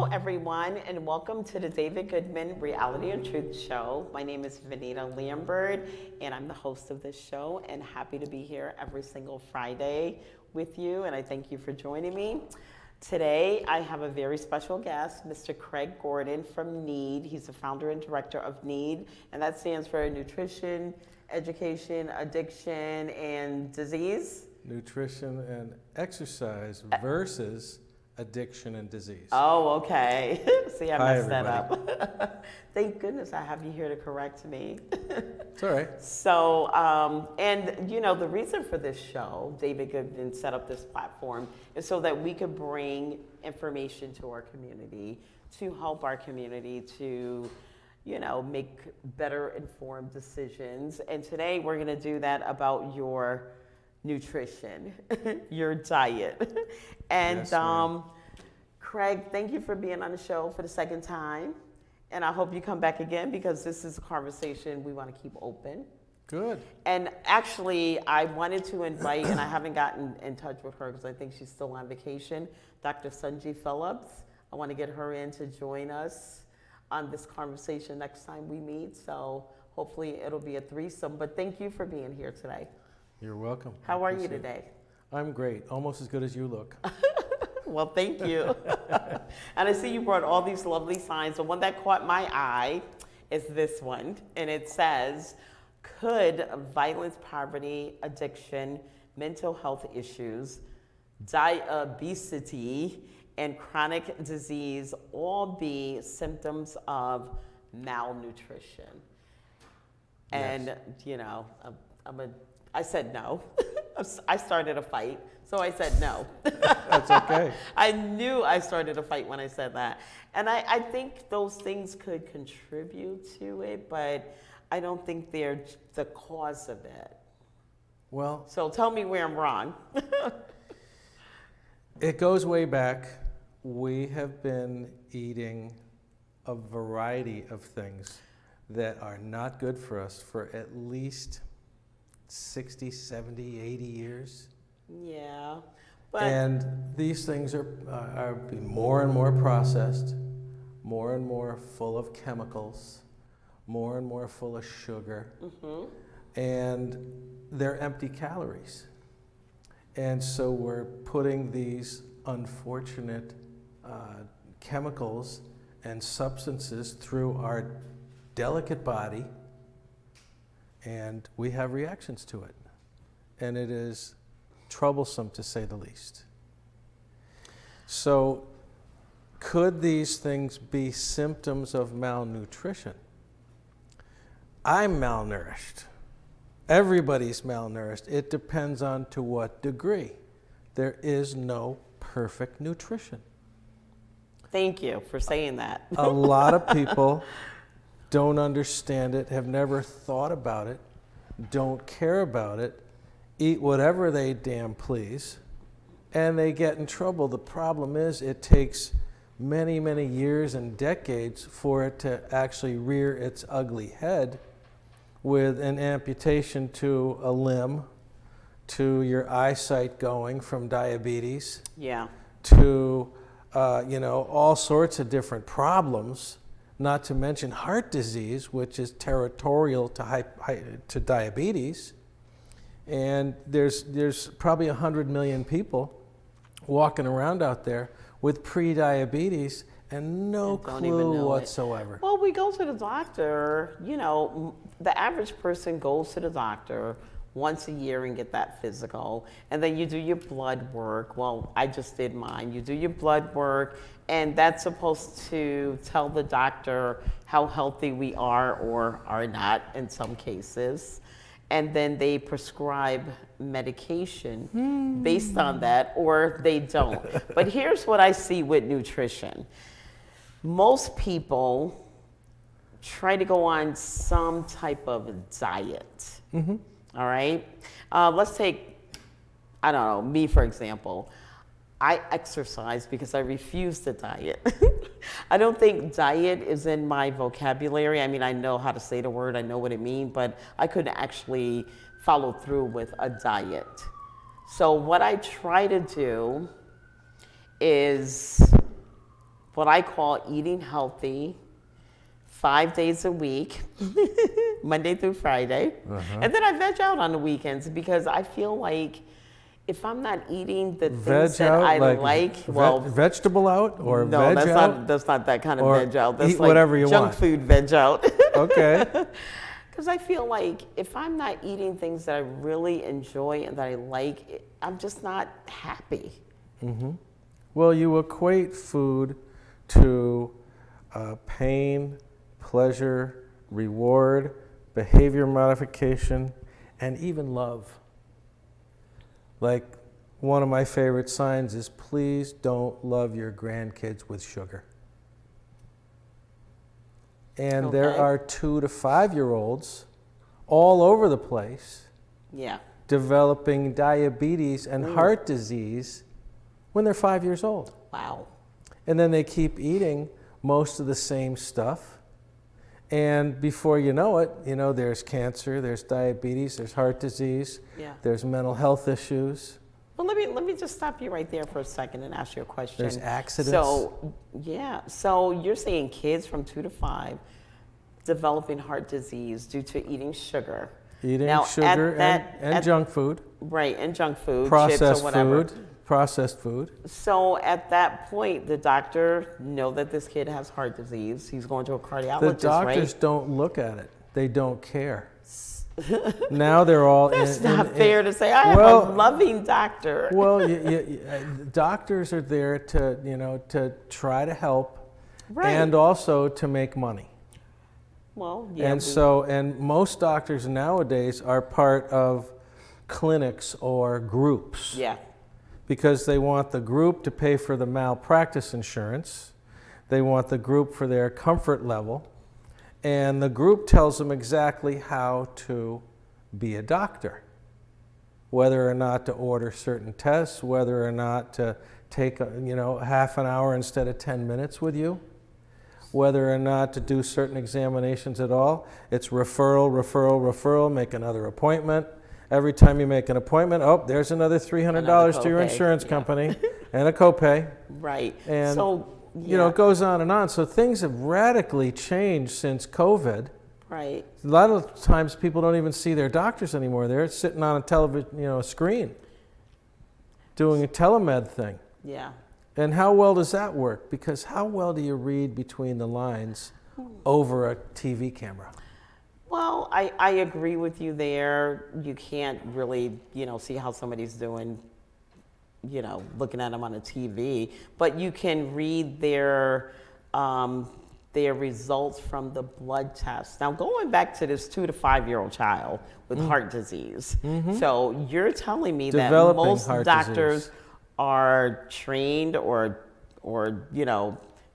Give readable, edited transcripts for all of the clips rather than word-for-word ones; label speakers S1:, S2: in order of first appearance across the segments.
S1: Hello, everyone, and welcome to the David Goodman Reality and Truth Show. My name is Vanita Lambert, and I'm the host of this show, and happy to be here every single Friday with you, and I thank you for joining me. Today, I have a very special guest, Mr. Craig Gordon from NEED. He's the founder and director of NEED, and that stands for Nutrition, Education, Addiction, and Disease.
S2: Nutrition and exercise versus addiction and disease.
S1: Oh, okay. See, I
S2: Hi,
S1: messed that
S2: everybody.
S1: up. Thank goodness I have you here to correct me.
S2: It's all right.
S1: So, and you know, the reason for this show, David Goodman set up this platform, is so that we could bring information to our community, to help our community to, you know, make better informed decisions. And today we're going to do that about your nutrition, your diet. And
S2: Yes, ma'am.
S1: Craig, thank you for being on the show for the second time. And I hope you come back again because this is a conversation we want to keep open.
S2: Good.
S1: And actually, I wanted to invite, and I haven't gotten in touch with her because I think she's still on vacation, Dr. Sunji Phillips. I want to get her in to join us on this conversation next time we meet. So hopefully it'll be a threesome. But thank you for being here today.
S2: You're welcome.
S1: How are you
S2: Appreciate it.
S1: today?
S2: I'm great. Almost as good as you look.
S1: Well, thank you. And I see you brought all these lovely signs. The one that caught my eye is this one. And it says, could violence, poverty, addiction, mental health issues, diabetes, and chronic disease all be symptoms of malnutrition? And,
S2: Yes.
S1: you know, I said no. I started a fight, so I said no.
S2: That's okay.
S1: I knew I started a fight when I said that. And I think those things could contribute to it, but I don't think they're the cause of it.
S2: Well,
S1: So tell me where I'm wrong.
S2: it goes way back. We have been eating a variety of things that are not good for us for at least 60, 70, 80 years.
S1: Yeah. But
S2: And these things are being more and more processed, more and more full of chemicals, more and more full of sugar, and they're empty calories. And so we're putting these unfortunate chemicals and substances through our delicate body, and we have reactions to it. And it is troublesome, to say the least. So, could these things be symptoms of malnutrition? I'm malnourished. Everybody's malnourished. It depends on to what degree. There is no perfect nutrition.
S1: thank you for saying that.
S2: A lot of people don't understand it, have never thought about it, don't care about it, eat whatever they damn please, and they get in trouble. The problem is it takes many, many years and decades for it to actually rear its ugly head with an amputation to a limb, to your eyesight going from diabetes,
S1: Yeah.
S2: to all sorts of different problems, not to mention heart disease, which is territorial to diabetes. And there's probably 100 million people walking around out there with pre-diabetes and no
S1: And don't even
S2: clue
S1: know it.
S2: whatsoever.
S1: Well, we go to the doctor, you know, the average person goes to the doctor once a year and get that physical. And then you do your blood work. Well, I just did mine. You do your blood work, and that's supposed to tell the doctor how healthy we are or are not in some cases. And then they prescribe medication based on that, or they don't. But here's what I see with nutrition. Most people try to go on some type of diet. All right? Let's take, I don't know, me for example. I exercise because I refuse to diet. I don't think diet is in my vocabulary. I mean, I know how to say the word, I know what it means, but I couldn't actually follow through with a diet. So what I try to do is what I call eating healthy 5 days a week, Monday through Friday. And then I veg out on the weekends because I feel like if I'm not eating the things that I like, well,
S2: vegetable out or
S1: no,
S2: veg out?
S1: that's not that kind of
S2: Or
S1: veg out. That's
S2: eat
S1: like
S2: whatever you
S1: junk
S2: want.
S1: food veg out.
S2: Okay.
S1: Because I feel like if I'm not eating things that I really enjoy and that I like, I'm just not happy.
S2: Well, you equate food to pain, pleasure, reward, behavior modification, and even love. Like one of my favorite signs is please don't love your grandkids with sugar. And there
S1: Okay.
S2: are 2 to 5-year-olds all over the place
S1: Yeah.
S2: developing diabetes and heart disease when they're 5 years old.
S1: Wow.
S2: And then they keep eating most of the same stuff. And before you know it, there's cancer, there's diabetes, there's heart disease,
S1: Yeah.
S2: there's mental health issues.
S1: Well, let me just stop you right there for a second and ask you a question.
S2: There's accidents.
S1: So, yeah. So you're saying kids from 2 to 5 developing heart disease due to eating sugar.
S2: Eating
S1: Now,
S2: sugar and junk food.
S1: Right, and junk food, chips
S2: Processed
S1: or whatever.
S2: food. Processed food.
S1: So at that point, the doctor know that this kid has heart disease. He's going to a cardiologist,
S2: The doctors
S1: right?
S2: don't look at it. They don't care. Now they're all
S1: That's not fair to say. I have
S2: Well,
S1: a loving doctor.
S2: Well, doctors are there to try to help
S1: Right.
S2: and also to make money.
S1: Well, yeah.
S2: And most doctors nowadays are part of clinics or groups.
S1: Yeah.
S2: Because they want the group to pay for the malpractice insurance. They want the group for their comfort level. And the group tells them exactly how to be a doctor. Whether or not to order certain tests, whether or not to take half an hour instead of 10 minutes with you, whether or not to do certain examinations at all. It's referral, make another appointment. Every time you make an appointment, there's another $300 to your
S1: copay.
S2: insurance
S1: Yeah.
S2: company and a copay.
S1: Right.
S2: And
S1: So,
S2: it goes on and on. So things have radically changed since COVID.
S1: Right.
S2: A lot of times people don't even see their doctors anymore. They're sitting on a television, a screen, doing a telemed thing.
S1: Yeah.
S2: And how well does that work? Because how well do you read between the lines over a TV camera?
S1: Well, I agree with you there. You can't really, see how somebody's doing, looking at them on a TV. But you can read their results from the blood test. Now, going back to this 2 to 5-year-old child with heart disease. So you're telling me that
S2: Developing
S1: most
S2: heart
S1: doctors
S2: disease.
S1: are trained or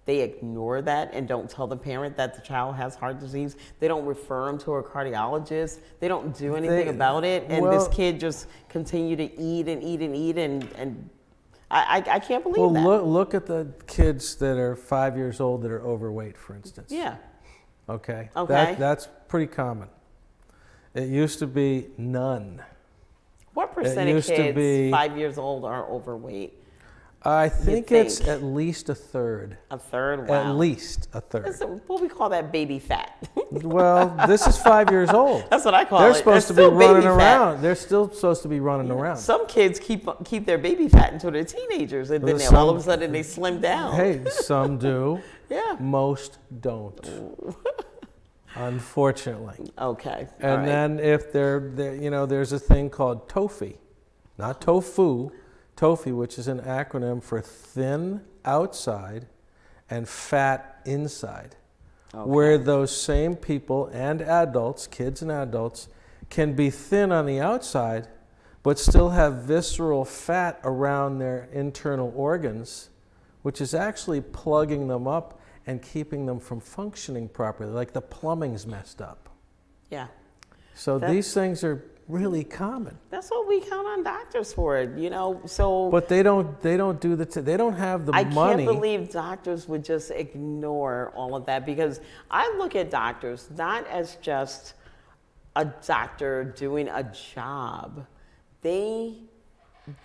S1: they ignore that and don't tell the parent that the child has heart disease. They don't refer them to a cardiologist. They don't do anything about it. And this kid just continue to eat and eat and eat. And I can't believe that.
S2: Well, look at the kids that are 5 years old that are overweight, for instance.
S1: Yeah.
S2: Okay.
S1: Okay.
S2: That's pretty common. It used to be none.
S1: What percent of
S2: used to
S1: kids
S2: be-
S1: 5 years old are overweight?
S2: I think it's
S1: think.
S2: at least a third.
S1: A third? Wow.
S2: At least a third.
S1: That's what we call that baby fat.
S2: Well, this is 5 years old.
S1: That's what I call
S2: They're
S1: it.
S2: supposed to
S1: That's
S2: be
S1: still
S2: running
S1: baby fat.
S2: around. They're still supposed to be running around.
S1: Some kids keep their baby fat until they're teenagers, and then all of a sudden they slim down.
S2: Hey, some do.
S1: Yeah.
S2: Most don't. Unfortunately.
S1: Okay.
S2: And
S1: all right.
S2: then if there's a thing called TOFI, not tofu, TOFI, which is an acronym for thin outside and fat inside, where those same people and adults, kids and adults, can be thin on the outside, but still have visceral fat around their internal organs, which is actually plugging them up and keeping them from functioning properly, like the plumbing's messed up.
S1: Yeah.
S2: So these things are really common.
S1: That's what we count on doctors for, So
S2: But they don't do they don't have the
S1: I
S2: money.
S1: can't believe doctors would just ignore all of that, because I look at doctors not as just a doctor doing a job. They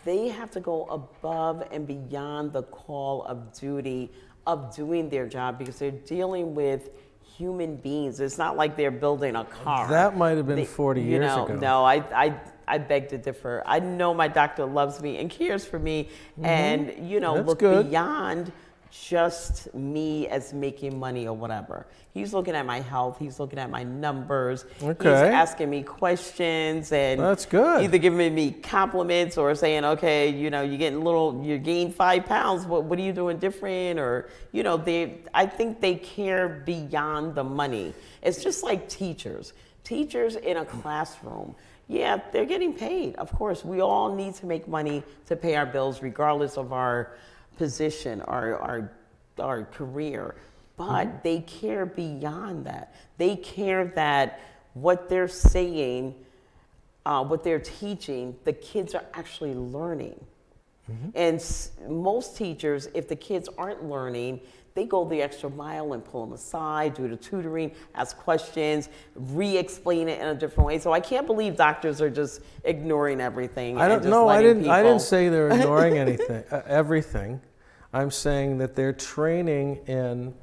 S1: have to go above and beyond the call of duty of doing their job because they're dealing with human beings. It's not like they're building a car.
S2: That might have been 40
S1: you
S2: years
S1: know,
S2: ago.
S1: No, I beg to differ. I know my doctor loves me and cares for me, and
S2: That's
S1: look
S2: good.
S1: beyond just me as making money or whatever. He's looking at my health. He's looking at my numbers.
S2: Okay.
S1: He's asking me questions and
S2: That's good.
S1: either giving me compliments or saying, okay, you gained 5 pounds. What are you doing different? Or, I think they care beyond the money. It's just like teachers. Teachers in a classroom. Yeah, they're getting paid. Of course, we all need to make money to pay our bills regardless of our position, our career, but they care beyond that. They care that what they're saying, what they're teaching, the kids are actually learning. And most teachers, if the kids aren't learning, they go the extra mile and pull them aside, do the tutoring, ask questions, re-explain it in a different way. So I can't believe doctors are just ignoring everything.
S2: I
S1: didn't
S2: say they're ignoring anything, everything. I'm saying that their training in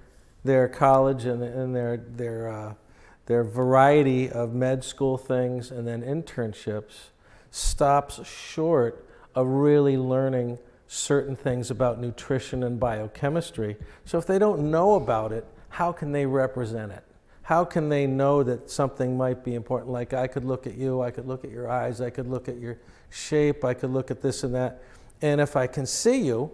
S2: their college and in their variety of med school things and then internships stops short of really learning certain things about nutrition and biochemistry. So if they don't know about it, how can they represent it? How can they know that something might be important? Like I could look at you, I could look at your eyes, I could look at your shape, I could look at this and that. And if I can see you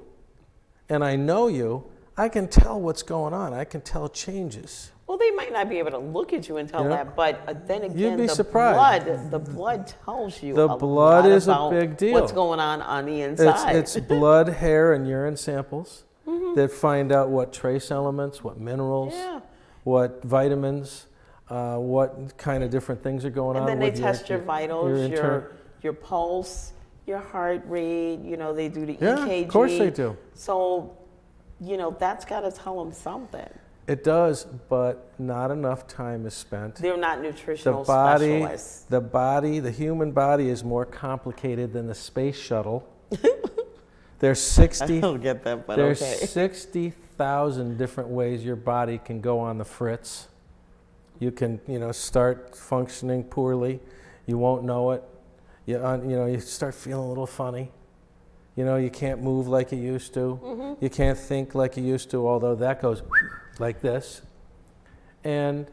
S2: and I know you, I can tell what's going on. I can tell changes.
S1: Well, they might not be able to look at you and tell that, but then again,
S2: You'd be
S1: the
S2: surprised.
S1: blood tells you
S2: The
S1: a
S2: blood
S1: lot
S2: is a
S1: about
S2: big deal.
S1: what's going on the inside.
S2: It's blood, hair, and urine samples that find out what trace elements, what minerals, what vitamins, what kind of different things are going on.
S1: And then they
S2: with
S1: test your vitals,
S2: your
S1: your pulse, your heart rate. They do the
S2: Yeah,
S1: EKG.
S2: of course they do.
S1: So, that's got to tell them something.
S2: It does, but not enough time is spent.
S1: They're not nutritional specialists.
S2: The human body is more complicated than the space shuttle. There's 60.
S1: I don't get that, but
S2: There's
S1: okay.
S2: 60,000 different ways your body can go on the fritz. You can, start functioning poorly. You won't know it. You start feeling a little funny. You can't move like you used to. You can't think like you used to, although that goes like this. And,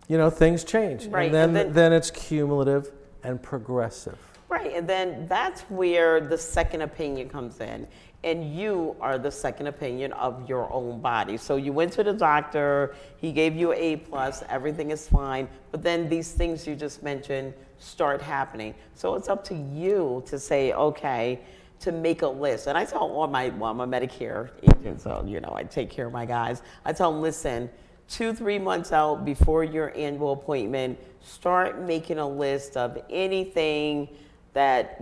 S2: things change.
S1: Right.
S2: And then it's cumulative and progressive.
S1: Right, and then that's where the second opinion comes in. And you are the second opinion of your own body. So you went to the doctor, he gave you A+, everything is fine, but then these things you just mentioned start happening. So it's up to you to say, okay, to make a list. And I tell all I'm a Medicare agent, so, I take care of my guys. I tell them, listen, 2-3 months out before your annual appointment, start making a list of anything that,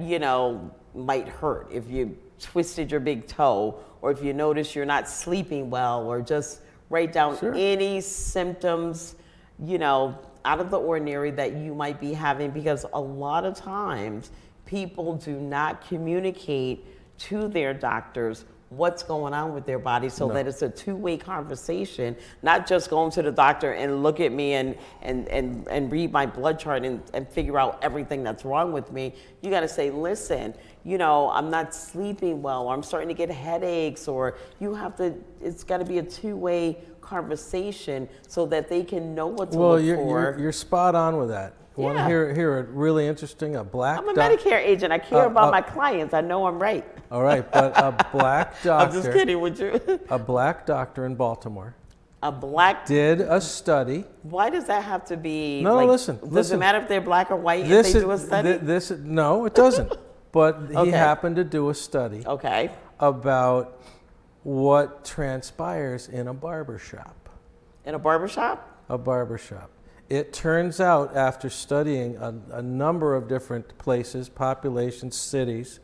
S1: might hurt. If you twisted your big toe, or if you notice you're not sleeping well, or just write down any symptoms, out of the ordinary that you might be having, because a lot of times people do not communicate to their doctors what's going on with their body, so that it's a two-way conversation, not just going to the doctor and look at me and read my blood chart and figure out everything that's wrong with me. You got to say, listen, I'm not sleeping well, or I'm starting to get headaches, or it's got to be a two-way conversation so that they can know what to look for.
S2: You're spot on with that. Want to hear a really interesting,
S1: I'm a Medicare agent. I care about my clients. I know I'm right.
S2: All right, but a black doctor.
S1: I'm just kidding with you.
S2: A black doctor in Baltimore.
S1: A black
S2: did a study.
S1: Why does that have to be?
S2: No, listen.
S1: Does it matter if they're black or white if they do a study?
S2: No, it doesn't. But he happened to do a study.
S1: Okay.
S2: About what transpires in a barber shop.
S1: In a barber shop?
S2: A barber shop. It turns out, after studying a number of different places, populations, cities,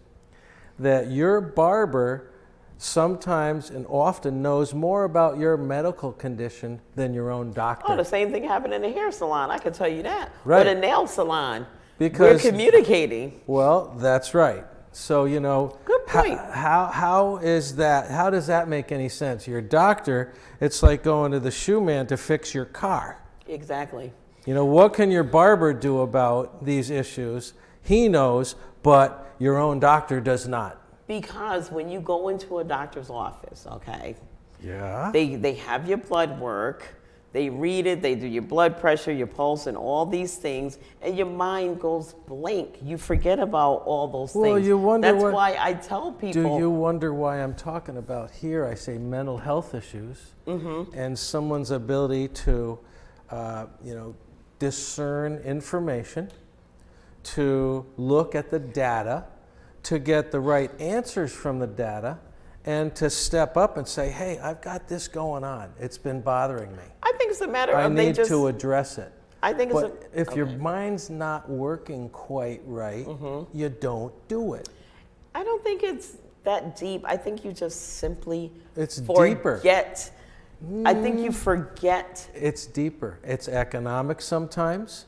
S2: that your barber sometimes and often knows more about your medical condition than your own doctor.
S1: Oh, the same thing happened in a hair salon. I can tell you that.
S2: Right.
S1: Or the nail salon.
S2: Because
S1: we're communicating.
S2: Well, that's right. So,
S1: Good point.
S2: How is that? How does that make any sense? Your doctor, it's like going to the shoe man to fix your car.
S1: Exactly.
S2: You know, what can your barber do about these issues? He knows, but your own doctor does not.
S1: Because when you go into a doctor's office, okay,
S2: Yeah.
S1: they have your blood work, they read it, they do your blood pressure, your pulse, and all these things, and your mind goes blank. You forget about all those
S2: Well,
S1: things.
S2: you wonder
S1: That's
S2: what-
S1: why I tell people.
S2: Do you wonder why I'm talking about here? I say mental health issues and someone's ability to, discern information, to look at the data, to get the right answers from the data, and to step up and say, hey, I've got this going on. It's been bothering me.
S1: I think it's a matter
S2: I
S1: of they
S2: need
S1: just.
S2: to address it.
S1: I think it's
S2: But if your mind's not working quite right, you don't do it.
S1: I don't think it's that deep. I think you just simply
S2: It's deeper.
S1: forget. I think you forget.
S2: It's deeper. It's economic sometimes.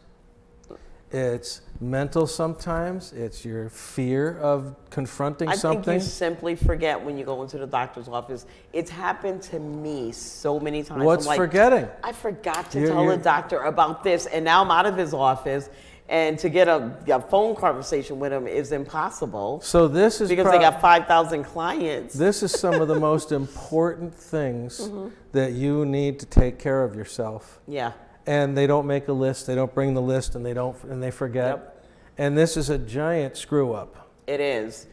S2: It's mental sometimes. It's your fear of confronting
S1: I
S2: something.
S1: think you simply forget when you go into the doctor's office. It's happened to me so many times.
S2: What's
S1: I'm like,
S2: forgetting?
S1: I forgot to
S2: You're-
S1: tell
S2: you're-
S1: the doctor about this, and now I'm out of his office, and to get a phone conversation with him is impossible
S2: So this is
S1: because they got 5,000 clients.
S2: this is some of the most important things that you need to take care of yourself.
S1: Yeah.
S2: And they don't make a list. They don't bring the list, and they forget.
S1: Yep.
S2: And this is a giant screw up.
S1: It is.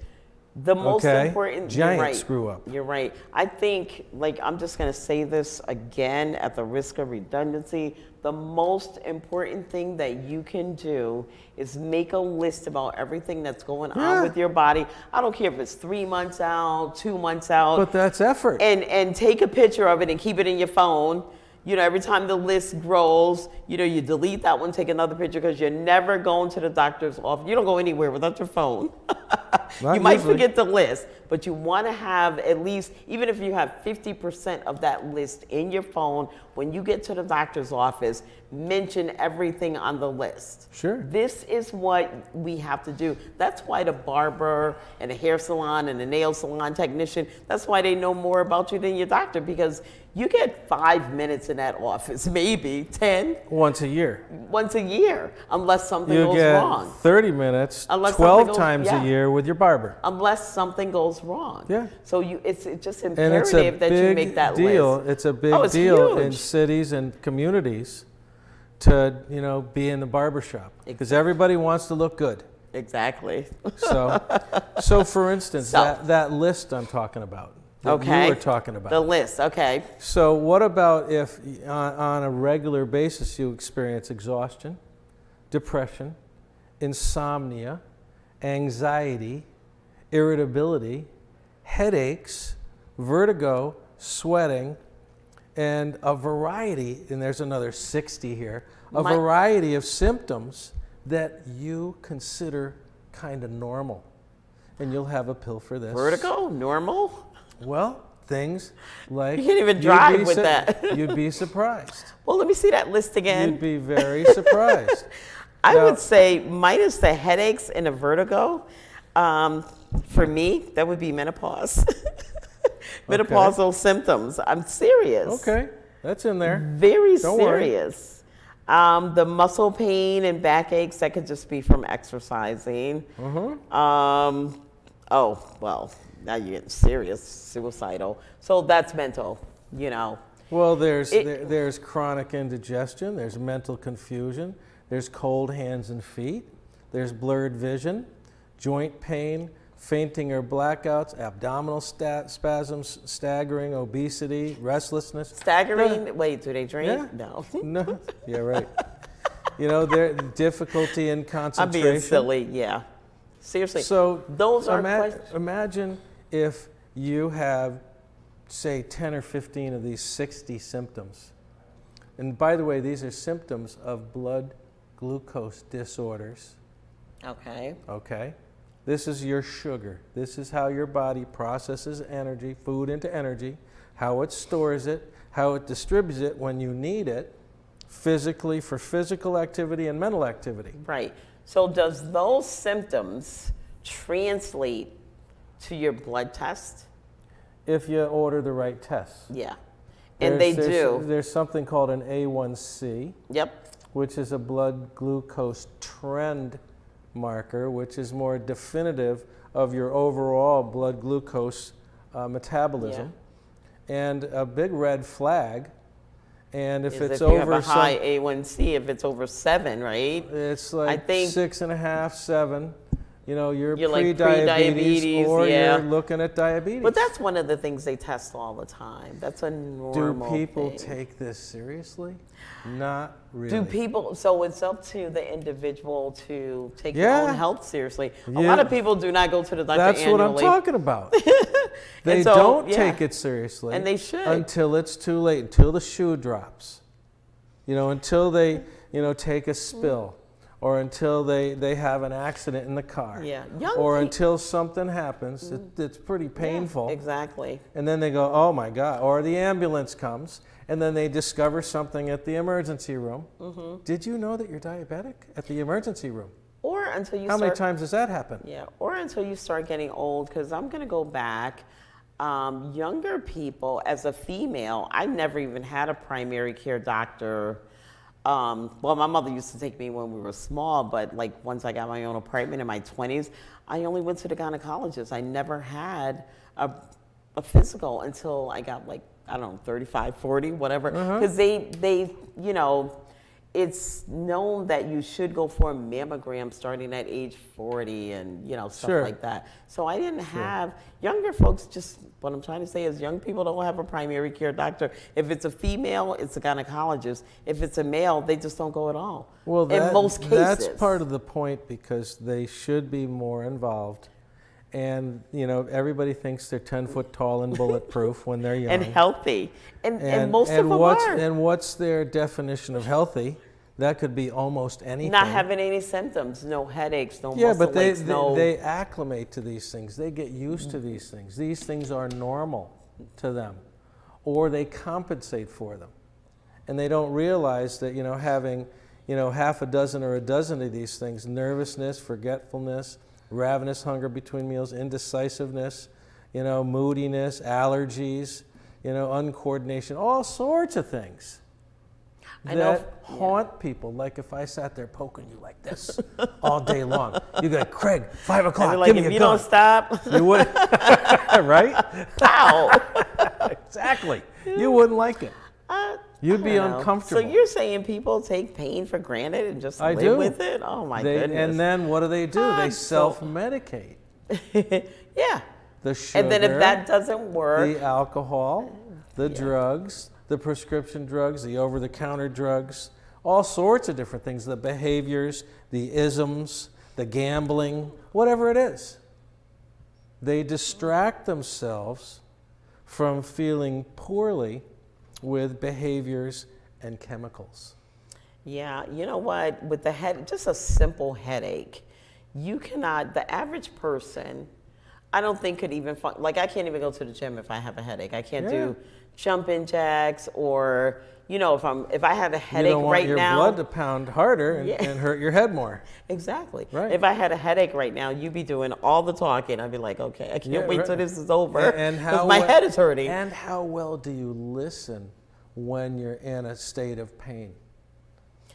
S1: The most
S2: Okay.
S1: important,
S2: Giant
S1: you're right.
S2: screw up.
S1: You're right. I think, I'm just going to say this again at the risk of redundancy. The most important thing that you can do is make a list about everything that's going
S2: Yeah.
S1: on with your body. I don't care if it's 3 months out, 2 months out.
S2: But that's effort.
S1: And take a picture of it and keep it in your phone. You know, every time the list grows, you delete that one, take another picture, because you're never going to the doctor's office. You don't go anywhere without your phone.
S2: Not
S1: You might
S2: usually.
S1: forget the list, but you want to have at least, even if you have 50% of that list in your phone, when you get to the doctor's office, mention everything on the list.
S2: Sure.
S1: This is what we have to do. That's why the barber and the hair salon and the nail salon technician, that's why they know more about you than your doctor, because you get 5 minutes in that office, maybe 10,
S2: Once a year.
S1: once a year, unless something
S2: You
S1: goes
S2: get
S1: wrong.
S2: 30 minutes,
S1: Unless
S2: 12
S1: something goes-
S2: times
S1: yeah.
S2: a year with your barber.
S1: Unless something goes wrong.
S2: Yeah.
S1: So it's just
S2: And it's a
S1: imperative that you
S2: big
S1: make that
S2: deal.
S1: list.
S2: It's a big
S1: Oh, it's
S2: deal in
S1: huge.
S2: cities and communities to, be in the barber shop, because everybody wants to look good.
S1: Exactly.
S2: So for instance,
S1: So-
S2: that list I'm talking about, that
S1: Okay.
S2: you were talking about.
S1: The list, okay.
S2: So what about if on a regular basis you experience exhaustion, depression, insomnia, anxiety, irritability, headaches, vertigo, sweating, and a variety, and there's another 60 here, a
S1: My-
S2: variety of symptoms that you consider kind of normal. And you'll have a pill for this.
S1: Vertigo, normal?
S2: Well, things like
S1: You can't even
S2: you'd
S1: drive
S2: be
S1: with that.
S2: You'd be surprised.
S1: Well, let me see that list again.
S2: You'd be very surprised.
S1: I
S2: Now-
S1: would say minus the headaches and the vertigo, for me, that would be menopause. Menopausal symptoms. I'm serious.
S2: Okay, that's in there.
S1: Very
S2: Don't worry.
S1: serious. The muscle pain and backaches, that could just be from exercising. Oh, well, now you're getting serious, suicidal. So that's mental,
S2: Well, there's
S1: It-
S2: there's chronic indigestion. There's mental confusion. There's cold hands and feet. There's blurred vision, joint pain, fainting or blackouts, abdominal spasms, staggering, obesity, restlessness.
S1: Staggering? Wait, do they drink?
S2: Yeah.
S1: No.
S2: No, yeah, right. There difficulty in
S1: I'm
S2: concentration.
S1: being silly, yeah. Seriously.
S2: So
S1: those are questions.
S2: imagine if you have, say, 10 or 15 of these 60 symptoms. And by the way, these are symptoms of blood glucose disorders.
S1: Okay.
S2: Okay? This is your sugar. This is how your body processes energy, food into energy, how it stores it, how it distributes it when you need it, physically for physical activity and mental activity.
S1: Right. So does those symptoms translate to your blood test.
S2: If you order the right tests.
S1: Yeah. And they do.
S2: There's something called an A1C.
S1: Yep.
S2: Which is a blood glucose trend marker, which is more definitive of your overall blood glucose metabolism. Yeah. And a big red flag, and if it's over,
S1: you have a high A1C, if it's over 7, right?
S2: It's like, I think 6.5, 7. You know, you're
S1: like
S2: pre-diabetes, or you're looking at diabetes.
S1: But that's one of the things they test all the time. That's a normal
S2: Do people
S1: thing.
S2: take this seriously? Not really.
S1: Do people? So it's up to the individual to take their own health seriously. A lot of people do not go to the doctor annually.
S2: That's what I'm talking about. They don't take it seriously.
S1: And they should.
S2: Until it's too late, until the shoe drops. You know, until they, take a spill. Or until they have an accident in the car.
S1: Yeah.
S2: Or until something happens. It's pretty painful.
S1: Yeah, exactly.
S2: And then they go, oh my God. Or the ambulance comes, and then they discover something at the emergency room. Mm-hmm. Did you know that you're diabetic at the emergency room?
S1: Or until you
S2: How many times does that happen?
S1: Yeah. Or until you start getting old, because I'm going to go back. Younger people, as a female, I never even had a primary care doctor. Well, my mother used to take me when we were small, but like once I got my own apartment in my 20s, I only went to the gynecologist. I never had a physical until I got like, I don't know, 35, 40, whatever. Because they, it's known that you should go for a mammogram starting at age 40 and, stuff like that. So I didn't have, younger folks just, what I'm trying to say is young people don't have a primary care doctor. If it's a female, it's a gynecologist. If it's a male, they just don't go at all.
S2: Well,
S1: in most cases.
S2: That's part of the point, because they should be more involved. And, everybody thinks they're 10 foot tall and bulletproof when they're young.
S1: And healthy. And most of them are.
S2: And what's their definition of healthy? That could be almost anything.
S1: Not having any symptoms, no headaches, no muscle aches,
S2: they acclimate to these things. They get used to these things. These things are normal to them. Or they compensate for them. And they don't realize that, having, half a dozen or a dozen of these things, nervousness, forgetfulness, ravenous hunger between meals, indecisiveness, moodiness, allergies, uncoordination, all sorts of things that haunt people. Like if I sat there poking you like this all day long, you go, Craig, 5 o'clock,
S1: like,
S2: give me
S1: if
S2: a
S1: you
S2: gun.
S1: don't stop.
S2: You would, right?
S1: Ow.
S2: Exactly. You wouldn't like it. You'd be uncomfortable.
S1: So you're saying people take pain for granted and just live with it? Oh my goodness.
S2: And then what do? They self-medicate.
S1: Yeah.
S2: The sugar.
S1: And then if that doesn't work.
S2: The alcohol, the drugs, the prescription drugs, the over-the-counter drugs, all sorts of different things, the behaviors, the isms, the gambling, whatever it is. They distract themselves from feeling poorly with behaviors and chemicals.
S1: Yeah, you know what? With the head, just a simple headache, the average person, I don't think could even, I can't even go to the gym if I have a headache. I can't do jumping jacks, or, if I have a headache right now. You don't want your blood
S2: to pound harder and hurt your head more.
S1: Exactly.
S2: Right.
S1: If I had a headache right now, you'd be doing all the talking. I'd be like, okay, I can't wait till this is over because my head is hurting.
S2: And how well do you listen when you're in a state of pain?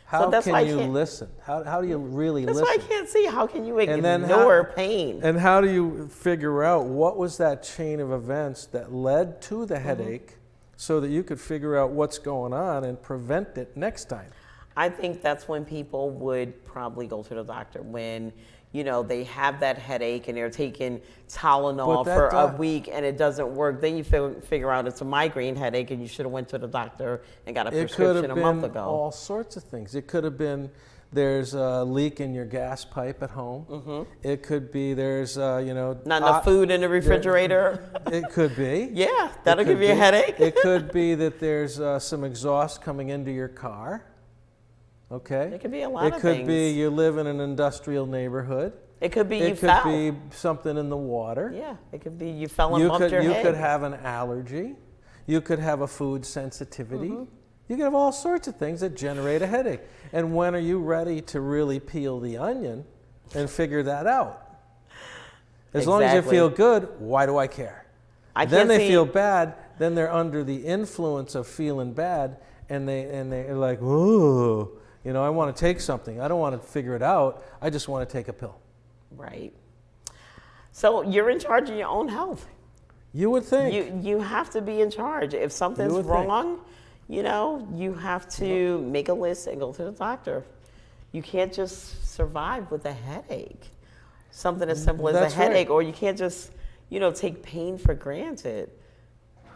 S2: How can you listen? How do you really listen?
S1: That's why I can't see. How can you ignore pain?
S2: And how do you figure out what was that chain of events that led to the headache, so that you could figure out what's going on and prevent it next time?
S1: I think that's when people would probably go to the doctor, when they have that headache and they're taking Tylenol for a week and it doesn't work. Then you figure out it's a migraine headache and you should have went to the doctor and got a prescription a month ago.
S2: All sorts of things. It could have been there's a leak in your gas pipe at home. Mm-hmm. It could be there's not
S1: enough food in the refrigerator.
S2: It could be.
S1: Yeah, that'll give you a headache.
S2: It could be that there's some exhaust coming into your car. Okay.
S1: It could be a lot of things.
S2: It could be you live in an industrial neighborhood.
S1: It could be
S2: It could be something in the water.
S1: Yeah. It could be you fell and bumped your head.
S2: You could have an allergy. You could have a food sensitivity. You could have all sorts of things that generate a headache. And when are you ready to really peel the onion and figure that out? As long as you
S1: Exactly.
S2: feel good, why do I care?
S1: I
S2: Then
S1: can't
S2: they
S1: see-
S2: feel bad. Then they're under the influence of feeling bad, and they're like, ooh, you know, I want to take something. I don't want to figure it out. I just want to take a pill.
S1: Right. So you're in charge of your own health.
S2: You would think.
S1: You have to be in charge. If something's
S2: would think.
S1: wrong, you know, you have to make a list and go to the doctor. You can't just survive with a headache. Something as simple as
S2: That's
S1: a
S2: right.
S1: headache, or you can't just, you know, take pain for granted.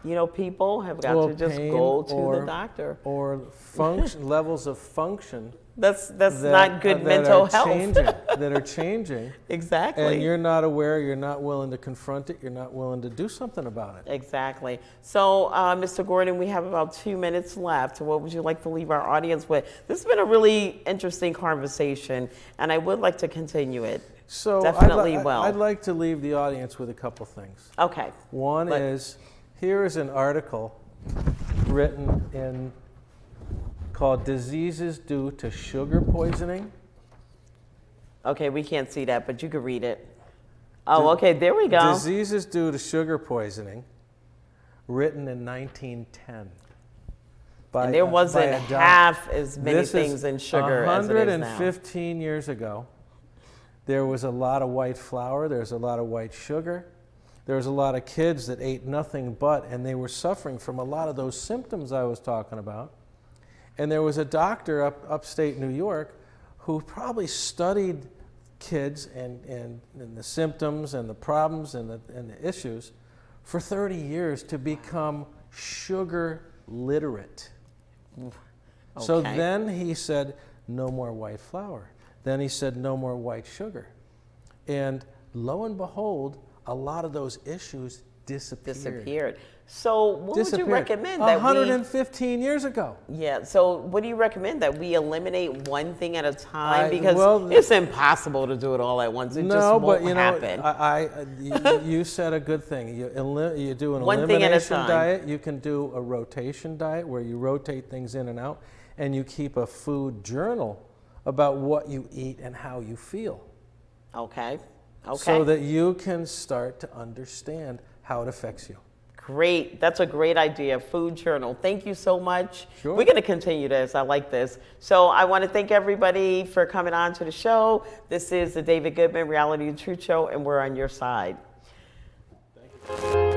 S1: You know, people have got to just
S2: pain
S1: go to
S2: or-
S1: the doctor.
S2: Or function levels of function
S1: That's
S2: that,
S1: not good
S2: that
S1: mental
S2: are
S1: health.
S2: changing, that are changing.
S1: Exactly.
S2: And you're not aware, you're not willing to confront it, you're not willing to do something about it.
S1: Exactly. So, Mr. Gordon, we have about 2 minutes left. What would you like to leave our audience with? This has been a really interesting conversation, and I would like to continue it.
S2: So
S1: Definitely will.
S2: I'd like to leave the audience with a couple things.
S1: Okay.
S2: One
S1: Let-
S2: is, here is an article written in called Diseases Due to Sugar Poisoning.
S1: Okay, we can't see that, but you can read it. Oh, okay, there we go.
S2: Diseases Due to Sugar Poisoning, written in 1910.
S1: And there wasn't
S2: by a doc-
S1: half as many
S2: This is
S1: things in sugar as it is now.
S2: 115 years ago, there was a lot of white flour, there was a lot of white sugar, there was a lot of kids that ate nothing but, and they were suffering from a lot of those symptoms I was talking about. And there was a doctor upstate New York who probably studied kids and the symptoms and the problems and the issues for 30 years to become sugar literate. So
S1: Okay.
S2: then he said, no more white flour. Then he said, no more white sugar. And lo and behold, a lot of those issues disappeared.
S1: So what would you recommend that
S2: 115 years ago.
S1: Yeah, so what do you recommend that we eliminate one thing at a time?
S2: I-
S1: Because
S2: well,
S1: it's impossible to do it all at once. It just
S2: No,
S1: won't
S2: but you know,
S1: happen.
S2: you said a good thing. You do an
S1: One thing at a
S2: elimination
S1: time.
S2: diet. You can do a rotation diet where you rotate things in and out, and you keep a food journal about what you eat and how you feel,
S1: Okay. Okay.
S2: so that you can start to understand how it affects you.
S1: Great. That's a great idea. Food journal. Thank you so much.
S2: Sure.
S1: We're going to continue this. I like this. So I want to thank everybody for coming on to the show. This is the David Goodman Reality and Truth Show, and we're on your side.
S2: Thank you.